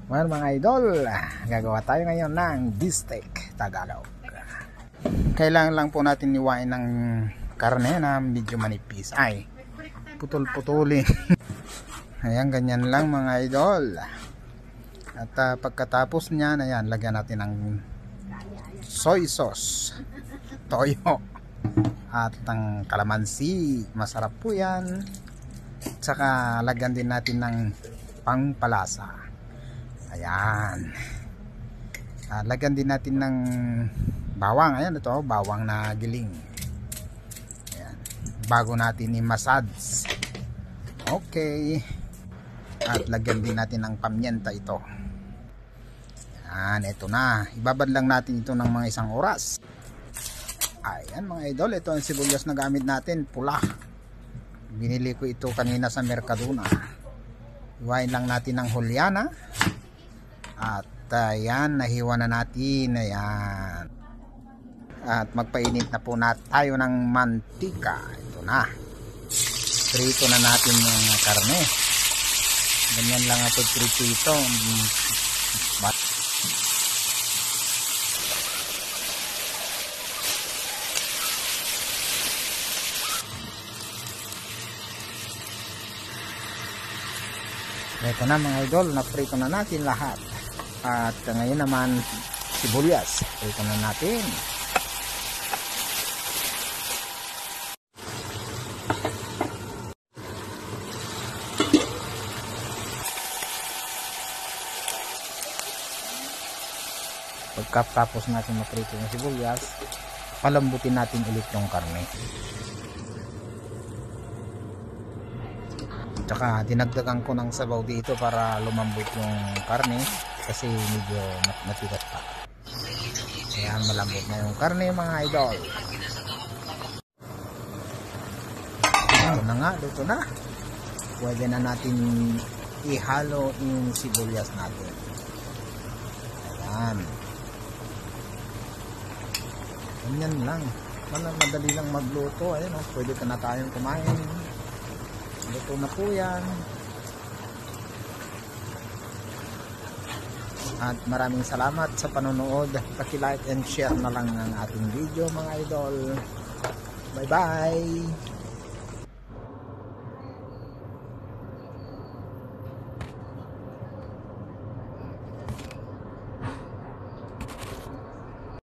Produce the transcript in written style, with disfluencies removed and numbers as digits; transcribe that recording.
Well mga idol, gagawa tayo ngayon ng beefsteak Tagalog. Kailangan lang po natin niwain ng karne na medyo manipis. Ay, putol-putulin. Ayan, ganyan lang mga idol. At pagkatapos niyan, ayan, lagyan natin ng soy sauce, toyo, at ng kalamansi. Masarap po yan. Tsaka lagyan din natin ng pangpalasa. Ayan. Lagyan din natin ng bawang. Ayan, ito, bawang na giling. Ayan. Bago natin i-massage. Okay. At lagyan din natin ng pamyenta ito. Ayan, ito na. Ibabad lang natin ito ng mga 1 oras. Ayan mga idol, ito ang sibuyas na gamit natin, pula. Binili ko ito kanina sa Mercadona. Iwain lang natin ng juliana. At ayan, nahiwa na natin. Ayan. At magpainit na po tayo ng mantika. Ito na. Prito na natin yung karne. Ganyan lang ang pagprito ito. Ito na mga idol, naprito na natin lahat. At ngayon naman sibuyas, prito na natin. Pagkatapos natin maprito yung sibuyas, palambutin natin ulit yung karne. Tsaka dinagdagan ko ng sabaw dito para lumambot yung karne kasi medyo matigas pa. Ayan, malambot na yung karne mga idol. Ito na nga, luto na. Pwede na natin ihalo yung sibuyas natin. Ayan. Ganyan lang. Madali lang magluto. Ayan, oh, pwede ka na tayong kumain. Luto na po yan. At maraming salamat sa panonood. Paki-like and share na lang ng ating video mga idol. Bye bye.